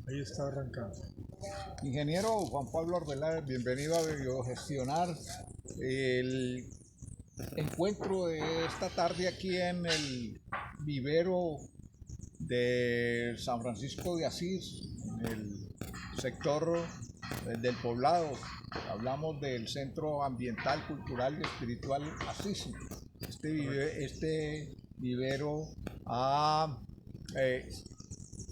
Ahí está arrancando. Ingeniero Juan Pablo Arbeláez, bienvenido a Biogestionar. El encuentro de esta tarde aquí en el vivero de San Francisco de Asís, en el sector del Poblado. Hablamos del Centro Ambiental, Cultural y Espiritual Asís. Este vivero ha eh,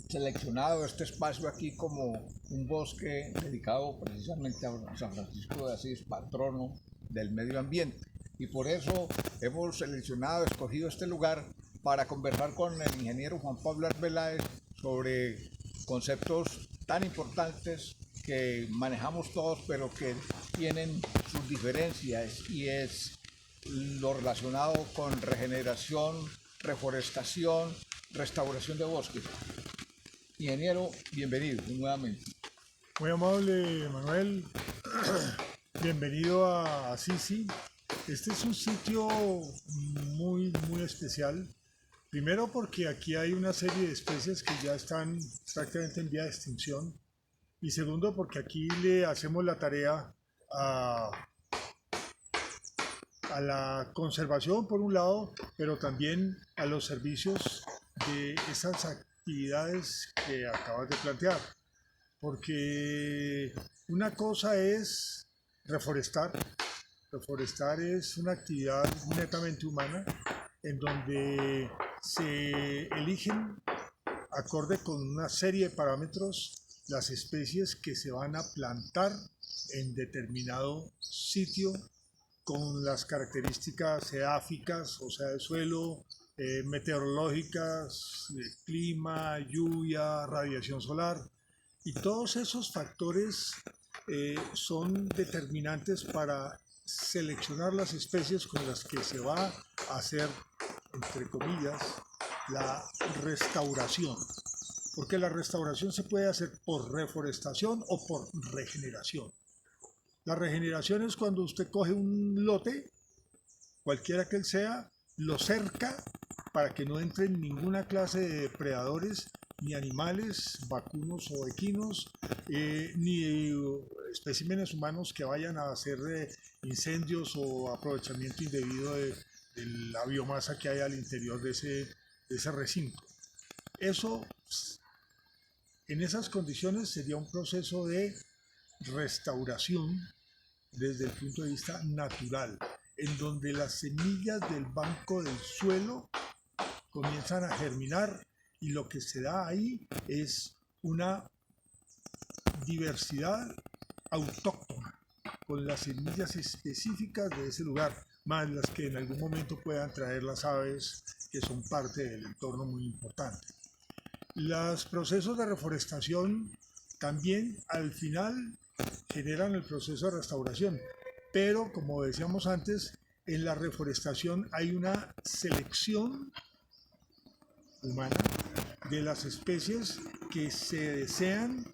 seleccionado este espacio aquí como un bosque dedicado precisamente a San Francisco de Asís, patrono del medio ambiente. Y por eso hemos escogido este lugar para conversar con el ingeniero Juan Pablo Arbeláez sobre conceptos tan importantes que manejamos todos, pero que tienen sus diferencias, y es lo relacionado con regeneración, reforestación, restauración de bosques. Ingeniero, bienvenido nuevamente. Muy amable, Manuel. Bienvenido a Sisi. Este es un sitio muy especial. Primero porque aquí hay una serie de especies que ya están prácticamente en vía de extinción. Y segundo porque aquí le hacemos la tarea a la conservación por un lado, pero también a los servicios de esas actividades que acabas de plantear. Porque una cosa es reforestar. Reforestar es una actividad netamente humana en donde se eligen, acorde con una serie de parámetros, las especies que se van a plantar en determinado sitio con las características edáficas, o sea, de suelo, meteorológicas, clima, lluvia, radiación solar. Y todos esos factores son determinantes para seleccionar las especies con las que se va a hacer, entre comillas, la restauración. Porque la restauración se puede hacer por reforestación o por regeneración. La regeneración es cuando usted coge un lote, cualquiera que él sea, lo cerca para que no entren ninguna clase de depredadores, ni animales, vacunos o equinos, ni especímenes humanos que vayan a hacer incendios o aprovechamiento indebido de la biomasa que hay al interior de ese recinto. Eso, en esas condiciones, sería un proceso de restauración desde el punto de vista natural, en donde las semillas del banco del suelo comienzan a germinar y lo que se da ahí es una diversidad autóctona con las semillas específicas de ese lugar, más las que en algún momento puedan traer las aves que son parte del entorno muy importante. Los procesos de reforestación también al final generan el proceso de restauración, pero como decíamos antes, en la reforestación hay una selección humana de las especies que se desean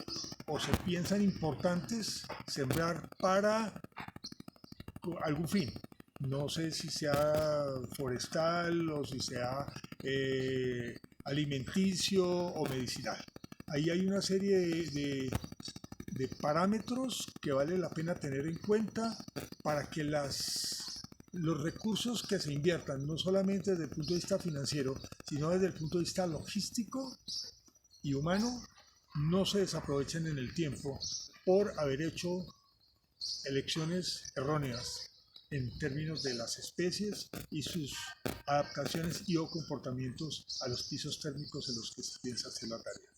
o se piensan importantes sembrar para algún fin. No sé si sea forestal o si sea alimenticio o medicinal. Ahí hay una serie de parámetros que vale la pena tener en cuenta para que los recursos que se inviertan, no solamente desde el punto de vista financiero, sino desde el punto de vista logístico y humano, no se desaprovechen en el tiempo por haber hecho elecciones erróneas en términos de las especies y sus adaptaciones y o comportamientos a los pisos térmicos en los que se piensa hacer la tarea.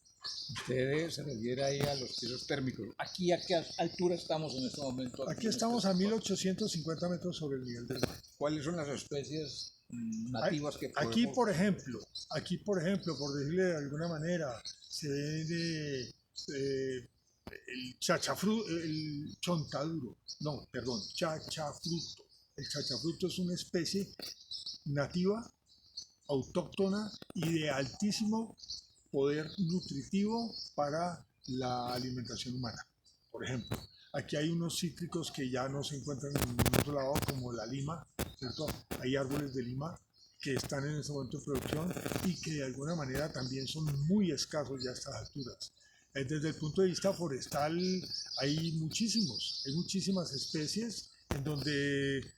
Usted se refiere ahí a los pisos térmicos. ¿Aquí a qué altura estamos en este momento? Aquí estamos a 1850 metros sobre el nivel del mar. ¿Cuáles son las especies nativas que podemos...? Aquí, por ejemplo, por decirle de alguna manera, se ve el chachafruto, el chontaduro, no, perdón, chachafruto. El chachafruto es una especie nativa, autóctona y de altísimo poder nutritivo para la alimentación humana. Por ejemplo, aquí hay unos cítricos que ya no se encuentran en ningún otro lado, como la lima, ¿cierto? Hay árboles de lima que están en este momento de producción y que de alguna manera también son muy escasos ya a estas alturas. Desde el punto de vista forestal hay muchísimas especies en donde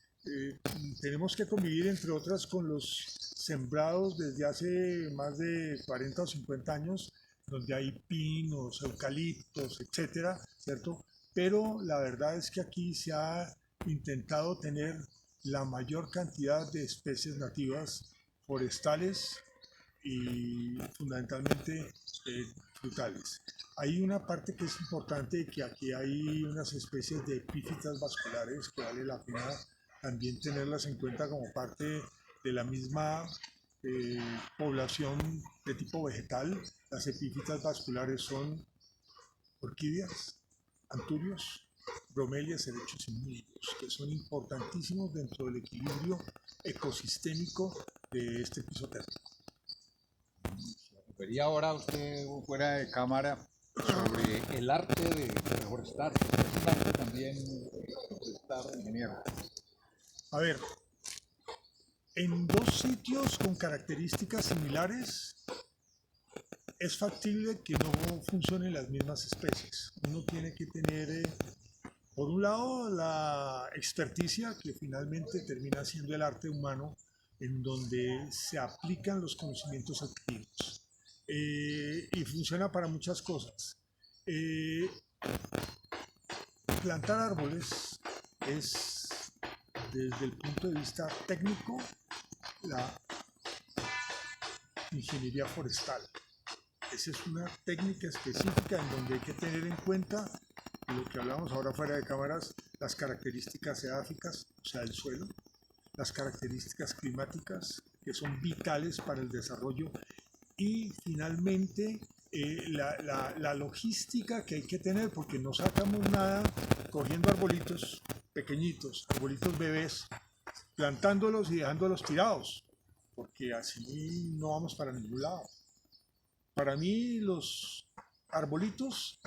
tenemos que convivir, entre otras, con los sembrados desde hace más de 40 o 50 años, donde hay pinos, eucaliptos, etcétera, ¿cierto? Pero la verdad es que aquí se ha intentado tener la mayor cantidad de especies nativas forestales y fundamentalmente frutales. Hay una parte que es importante, que aquí hay unas especies de epífitas vasculares que vale la pena también tenerlas en cuenta como parte de la misma población de tipo vegetal. Las epífitas vasculares son orquídeas, anturios, bromelias, helechos y millos, que son importantísimos dentro del equilibrio ecosistémico de este piso térmico. Vería ahora usted fuera de cámara sobre el arte de reforestar, es un arte también forestar, ingeniero. A ver, en dos sitios con características similares es factible que no funcionen las mismas especies. Uno tiene que tener, por un lado, la experticia, que finalmente termina siendo el arte humano, en donde se aplican los conocimientos adquiridos. Y funciona para muchas cosas. Plantar árboles es, desde el punto de vista técnico, la ingeniería forestal. Esa es una técnica específica en donde hay que tener en cuenta lo que hablamos ahora fuera de cámaras, las características edáficas, o sea, el suelo, las características climáticas, que son vitales para el desarrollo, y finalmente la logística que hay que tener, porque no sacamos nada cogiendo arbolitos pequeñitos, arbolitos bebés, plantándolos y dejándolos tirados, porque así no vamos para ningún lado. Para mí los arbolitos,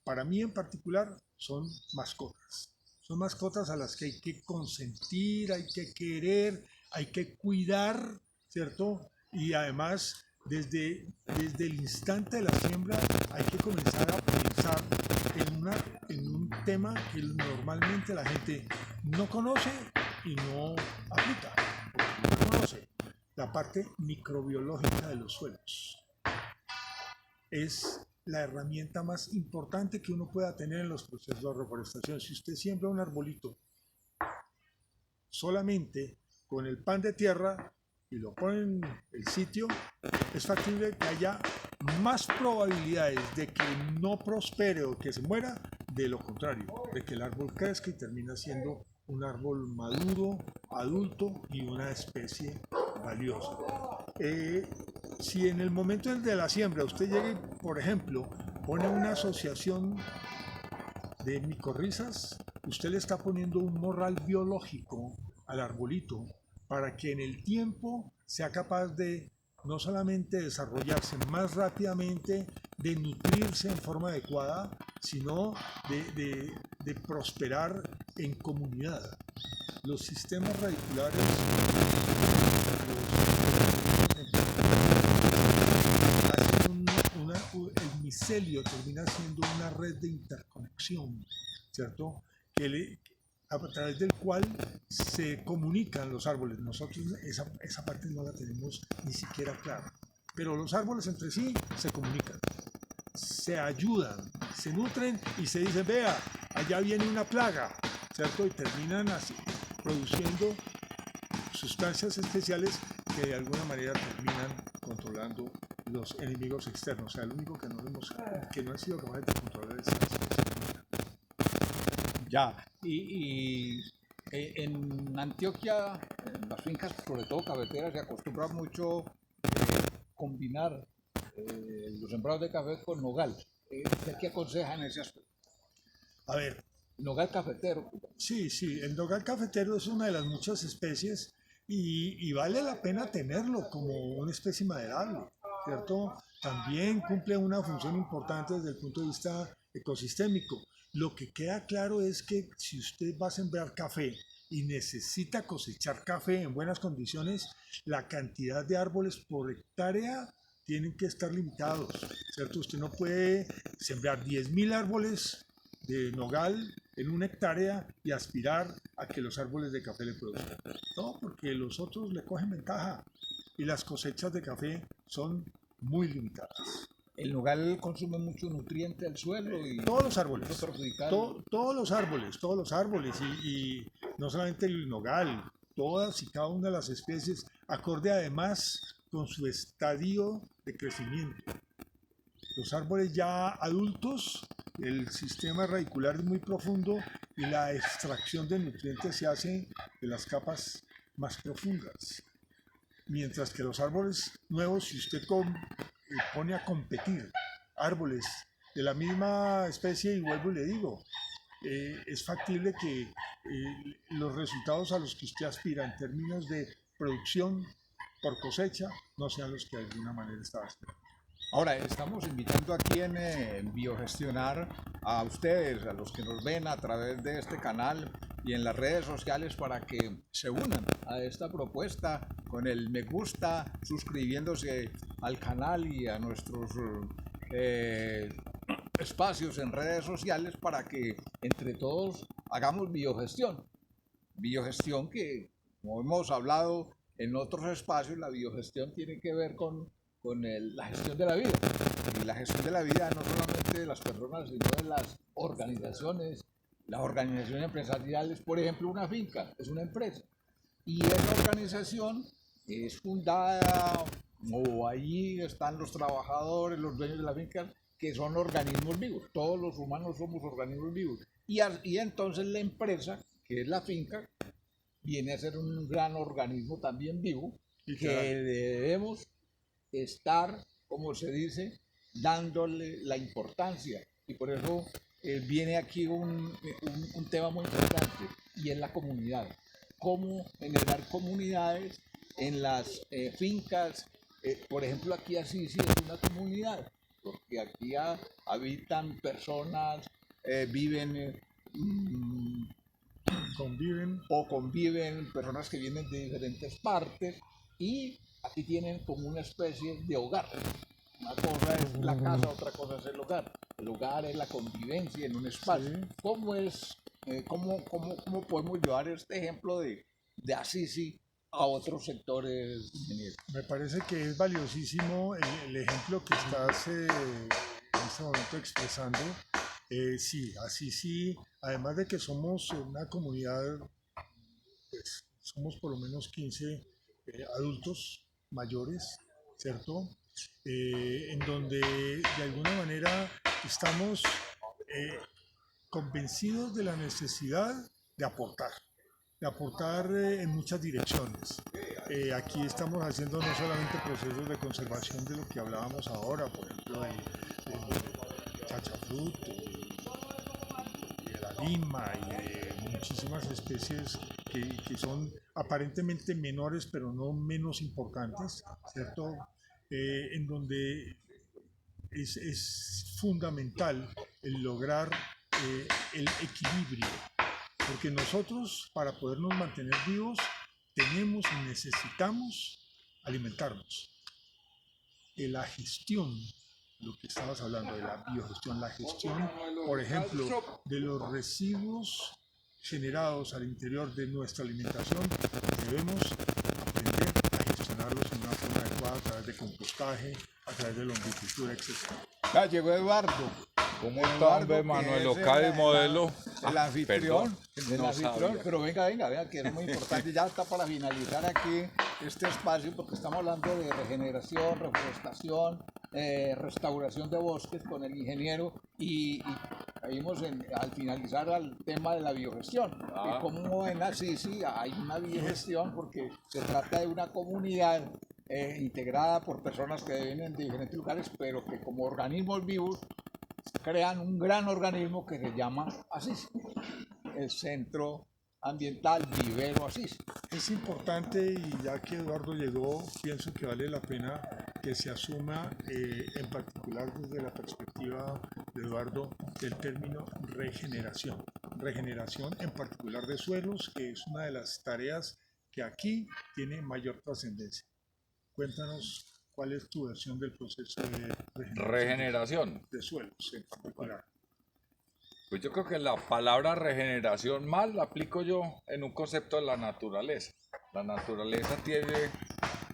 para mí en particular, son mascotas. Son mascotas a las que hay que consentir, hay que querer, hay que cuidar, ¿cierto? Y además, desde el instante de la siembra, hay que comenzar a pensar en un tema que normalmente la gente no conoce y no aplica, porque no conoce la parte microbiológica de los suelos. Es la herramienta más importante que uno pueda tener en los procesos de reforestación. Si usted siembra un arbolito solamente con el pan de tierra y lo pone en el sitio, es factible que haya más probabilidades de que no prospere o que se muera, de lo contrario, de que el árbol crezca y termina siendo un árbol maduro, adulto y una especie valiosa. Si en el momento de la siembra usted llega y, por ejemplo, pone una asociación de micorrizas, usted le está poniendo un morral biológico al arbolito para que en el tiempo sea capaz de no solamente desarrollarse más rápidamente, de nutrirse en forma adecuada, sino de prosperar en comunidad. Los sistemas radiculares, el micelio termina siendo una red de interconexión, ¿cierto? A través del cual se comunican los árboles. Nosotros esa parte no la tenemos ni siquiera clara. Pero los árboles entre sí se comunican, se ayudan, se nutren y se dicen, vea, allá viene una plaga, ¿cierto? Y terminan así, produciendo sustancias especiales que de alguna manera terminan controlando los enemigos externos. O sea, el único que no ha sido capaz de controlar es la especie. Ya, en Antioquia, en las fincas, sobre todo cafeteras, se acostumbra mucho combinar los sembrados de café con nogal. ¿Qué aconsejan ese aspecto? A ver, Nogal cafetero. sí, el nogal cafetero es una de las muchas especies y vale la pena tenerlo como una especie maderable, ¿cierto? También cumple una función importante desde el punto de vista ecosistémico. Lo que queda claro es que si usted va a sembrar café y necesita cosechar café en buenas condiciones, la cantidad de árboles por hectárea tienen que estar limitados, ¿cierto? Usted no puede sembrar 10.000 árboles de nogal en una hectárea y aspirar a que los árboles de café le produzcan. No, porque los otros le cogen ventaja y las cosechas de café son muy limitadas. El nogal consume mucho nutriente del suelo y Todos los árboles, puede perjudicar. todos los árboles y no solamente el nogal, todas y cada una de las especies, acorde además con su estadio de crecimiento. Los árboles ya adultos, el sistema radicular es muy profundo y la extracción de nutrientes se hace de las capas más profundas. Mientras que los árboles nuevos, si usted pone a competir árboles de la misma especie, y vuelvo y le digo, es factible que los resultados a los que usted aspira en términos de producción por cosecha no sean los que de alguna manera estaba esperando. Ahora, estamos invitando aquí en Biogestionar a ustedes, a los que nos ven a través de este canal y en las redes sociales para que se unan a esta propuesta con el me gusta, suscribiéndose al canal y a nuestros espacios en redes sociales para que entre todos hagamos biogestión. Biogestión que, como hemos hablado en otros espacios, la biogestión tiene que ver con la gestión de la vida. Y la gestión de la vida no solamente de las personas, sino de las organizaciones. Las organizaciones empresariales, por ejemplo, una finca es una empresa. Y esa organización es fundada, o allí están los trabajadores, los dueños de la finca, que son organismos vivos. Todos los humanos somos organismos vivos. Y entonces la empresa, que es la finca, viene a ser un gran organismo también vivo, y que debemos estar, como se dice, dándole la importancia. Y por eso viene aquí un tema muy importante, y es la comunidad. Cómo generar comunidades en las fincas. Por ejemplo, aquí Assisi es una comunidad, porque aquí habitan personas, viven conviven personas que vienen de diferentes partes, y aquí tienen como una especie de hogar. Una cosa es la casa, otra cosa es el hogar. El hogar es la convivencia en un espacio. Sí. ¿Cómo podemos llevar este ejemplo de Assisi a otros sectores, ingeniero? Me parece que es valiosísimo el ejemplo que estás en este momento expresando. Sí, Assisi, además de que somos una comunidad, pues somos por lo menos 15 adultos mayores, ¿cierto? En donde de alguna manera estamos convencidos de la necesidad de aportar en muchas direcciones. Aquí estamos haciendo no solamente procesos de conservación de lo que hablábamos ahora, por ejemplo, de chachafrut, de la lima y de muchísimas especies que son aparentemente menores, pero no menos importantes, ¿cierto? En donde es fundamental el lograr el equilibrio, porque nosotros, para podernos mantener vivos, tenemos y necesitamos alimentarnos. La gestión, lo que estabas hablando de la biogestión, la gestión, por ejemplo, de los residuos generados al interior de nuestra alimentación, debemos aprender a gestionarlos en una forma adecuada a través de compostaje, a través de lombricultura, etc. Ya llegó Eduardo. ¿Cómo está, hombre, Manuel Ocadi, modelo? El anfitrión, sabía. pero venga, que es muy importante. Ya está para finalizar aquí este espacio, porque estamos hablando de regeneración, reforestación, restauración de bosques con el ingeniero, y caímos al finalizar al tema de la biogestión. Y como en Assisi hay una biogestión, porque se trata de una comunidad integrada por personas que vienen de diferentes lugares, pero que como organismos vivos crean un gran organismo que se llama Assisi, el Centro Ambiental Vivero Assisi. Es importante, y ya que Eduardo llegó, pienso que vale la pena que se asuma, en particular desde la perspectiva de Eduardo, el término regeneración. Regeneración en particular de suelos, que es una de las tareas que aquí tiene mayor trascendencia. Cuéntanos ¿Cuál es tu versión del proceso de Regeneración. de suelos en particular? Pues yo creo que la palabra regeneración más la aplico yo en un concepto de la naturaleza. La naturaleza tiene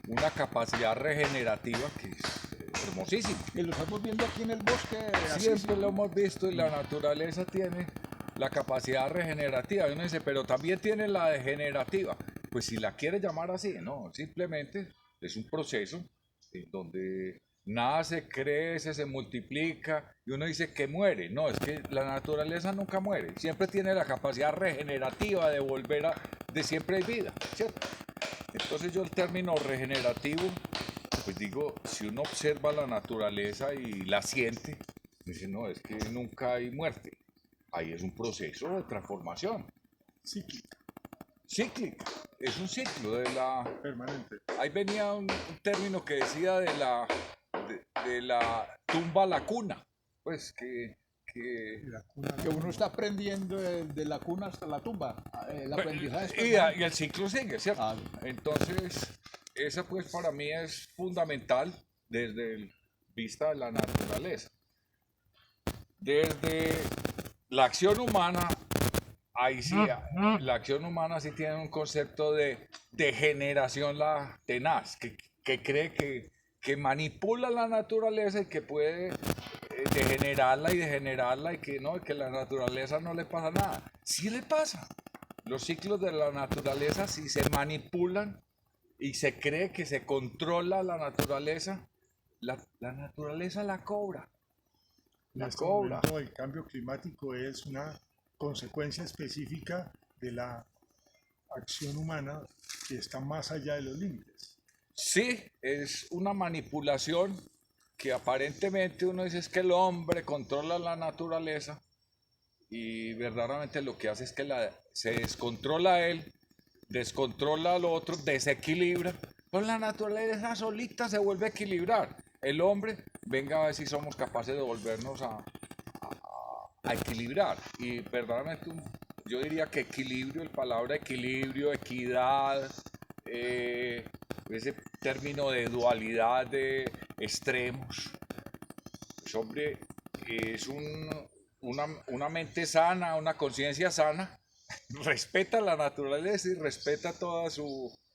una capacidad regenerativa que es hermosísima. Y lo estamos viendo aquí en el bosque. Siempre lo hemos visto y la naturaleza tiene la capacidad regenerativa. Y uno dice, pero también tiene la degenerativa. Pues si la quiere llamar así, no, simplemente es un proceso en donde nace, crece, se multiplica y uno dice que muere. No, es que la naturaleza nunca muere. Siempre tiene la capacidad regenerativa de volver a, de siempre hay vida, ¿cierto? Entonces yo el término regenerativo, pues digo, si uno observa la naturaleza y la siente, dice, no, es que nunca hay muerte. Ahí es un proceso de transformación. Cíclica, Cíclica, es un ciclo de la... permanente. Ahí venía un término que decía de la tumba a la cuna, pues que La cuna, Que uno está aprendiendo de la cuna hasta la tumba. El aprendizaje es y permanente. el ciclo sigue, ¿cierto? Ah, Entonces, esa pues para mí es fundamental desde el vista de la naturaleza. Desde la acción humana, ahí sí, la acción humana sí tiene un concepto de degeneración la tenaz, que cree que manipula la naturaleza y que puede degenerarla y que no, que la naturaleza no le pasa nada. Sí le pasa. Los ciclos de la naturaleza, si se manipulan y se cree que se controla la naturaleza, la naturaleza la cobra. en La este cobra. momento el cambio climático es una consecuencia específica de la acción humana que está más allá de los límites. Sí, es una manipulación que aparentemente uno dice es que el hombre controla la naturaleza y verdaderamente lo que hace es que se descontrola a él, descontrola al otro, desequilibra, pero la naturaleza solita se vuelve a equilibrar. El hombre, venga a ver si somos capaces de volvernos a equilibrar. Y verdaderamente yo diría que equilibrio, el palabra equilibrio, equidad, ese término de dualidad de extremos, pues hombre, es una mente sana, una conciencia sana, respeta la naturaleza y respeta toda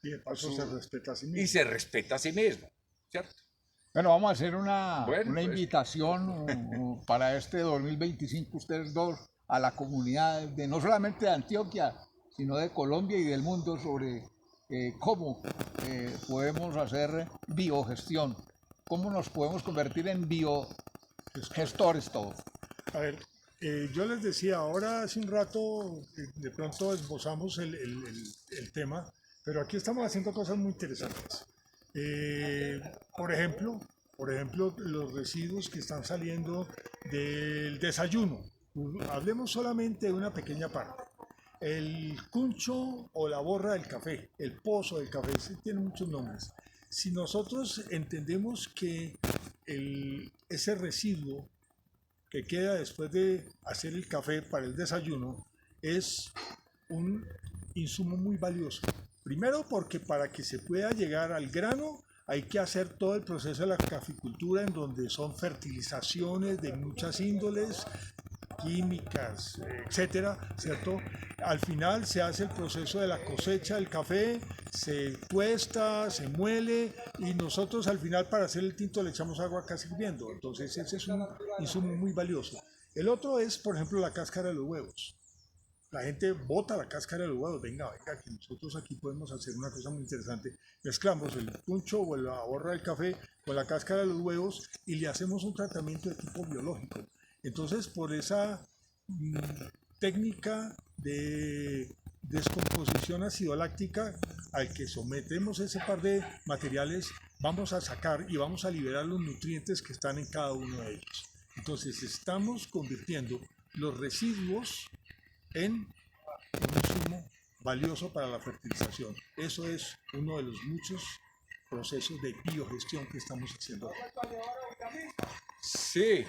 Y de paso su se respeta a sí y mismo. se respeta a sí mismo, ¿cierto? Bueno, vamos a hacer Bueno, una pues. invitación para este 2025, ustedes dos, a la comunidad de no solamente de Antioquia, sino de Colombia y del mundo sobre cómo podemos hacer biogestión, cómo nos podemos convertir en biogestores todos. A ver, yo les decía, ahora hace un rato de pronto esbozamos el tema, pero aquí estamos haciendo cosas muy interesantes. Eh, por ejemplo, los residuos que están saliendo del desayuno. Hablemos solamente de una pequeña parte. El cuncho o la borra del café, el pozo del café, tiene muchos nombres. Si nosotros entendemos que ese residuo que queda después de hacer el café para el desayuno es un insumo muy valioso. Primero porque para que se pueda llegar al grano hay que hacer todo el proceso de la caficultura en donde son fertilizaciones de muchas índoles, químicas, etcétera, ¿cierto? Al final se hace el proceso de la cosecha del café, se tuesta, se muele y nosotros al final para hacer el tinto le echamos agua casi hirviendo. Entonces ese es un insumo muy valioso. El otro es, por ejemplo, la cáscara de los huevos. La gente bota la cáscara de los huevos. Venga, que nosotros aquí podemos hacer una cosa muy interesante. Mezclamos el puncho o la borra del café con la cáscara de los huevos y le hacemos un tratamiento de tipo biológico. Entonces, por esa técnica de descomposición ácido-láctica al que sometemos ese par de materiales, vamos a sacar y vamos a liberar los nutrientes que están en cada uno de ellos. Entonces, estamos convirtiendo los residuos en un insumo valioso para la fertilización. Eso es uno de los muchos procesos de biogestión que estamos haciendo. Sí,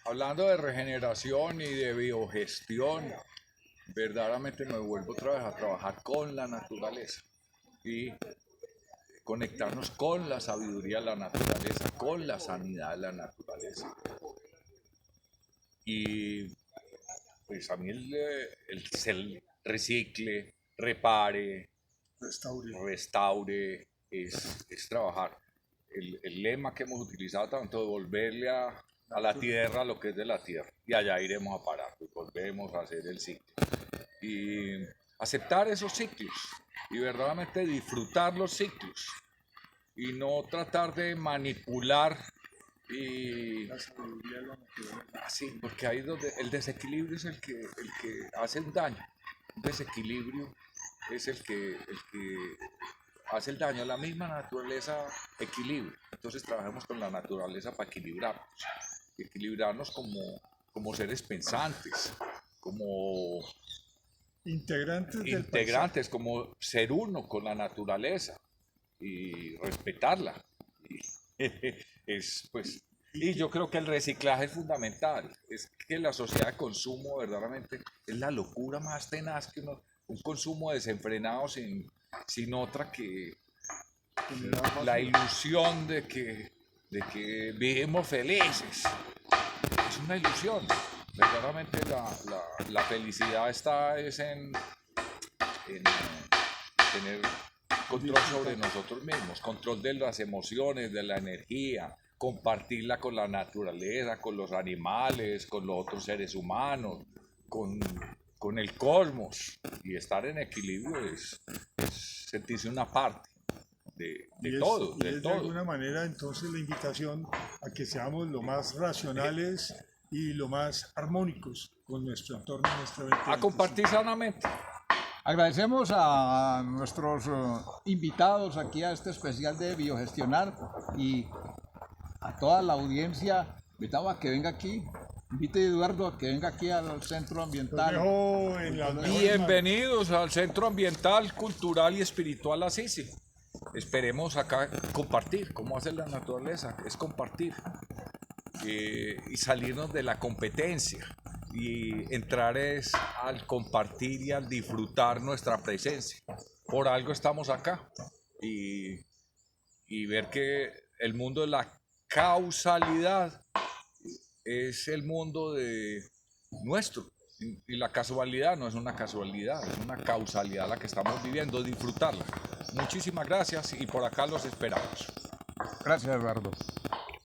hablando de regeneración y de biogestión, verdaderamente me vuelvo otra vez a trabajar con la naturaleza. Y conectarnos con la sabiduría de la naturaleza, con la sanidad de la naturaleza. Y pues a mí el se recicle, repare, restaure, es trabajar. El lema que hemos utilizado tanto, devolverle a la tierra lo que es de la tierra, y allá iremos a parar, pues volvemos a hacer el ciclo. Y aceptar esos ciclos y verdaderamente disfrutar los ciclos y no tratar de manipular y así, porque ahí es donde el desequilibrio es el que hace un daño. Un desequilibrio es el que hace el daño. La misma naturaleza equilibra. Entonces trabajemos con la naturaleza para equilibrarnos como seres pensantes, como integrantes como ser uno con la naturaleza y respetarla. Y yo creo que el reciclaje es fundamental. Es que la sociedad de consumo verdaderamente es la locura más tenaz que un consumo desenfrenado sin otra que la ilusión de que vivimos felices. Es una ilusión. Verdaderamente la felicidad está en tener control sobre nosotros mismos, control de las emociones, de la energía, compartirla con la naturaleza, con los animales, con los otros seres humanos, con el cosmos. Y estar en equilibrio es sentirse una parte de todo. De alguna manera entonces la invitación a que seamos lo más racionales y lo más armónicos con nuestro entorno, nuestra mente. A compartir sanamente. Agradecemos a nuestros invitados aquí a este especial de Biogestionar y a toda la audiencia. Invitamos a que venga aquí. Invite a Eduardo a que venga aquí al Centro Ambiental. Bienvenidos al Centro Ambiental, Cultural y Espiritual Assisi. Esperemos acá compartir. ¿Cómo hace la naturaleza? Es compartir. Y salirnos de la competencia y entrar es al compartir y al disfrutar nuestra presencia. Por algo estamos acá y ver que el mundo de la causalidad es el mundo de nuestro, y la casualidad no es una casualidad, es una causalidad la que estamos viviendo, disfrutarla. Muchísimas gracias y por acá los esperamos. Gracias, Eduardo.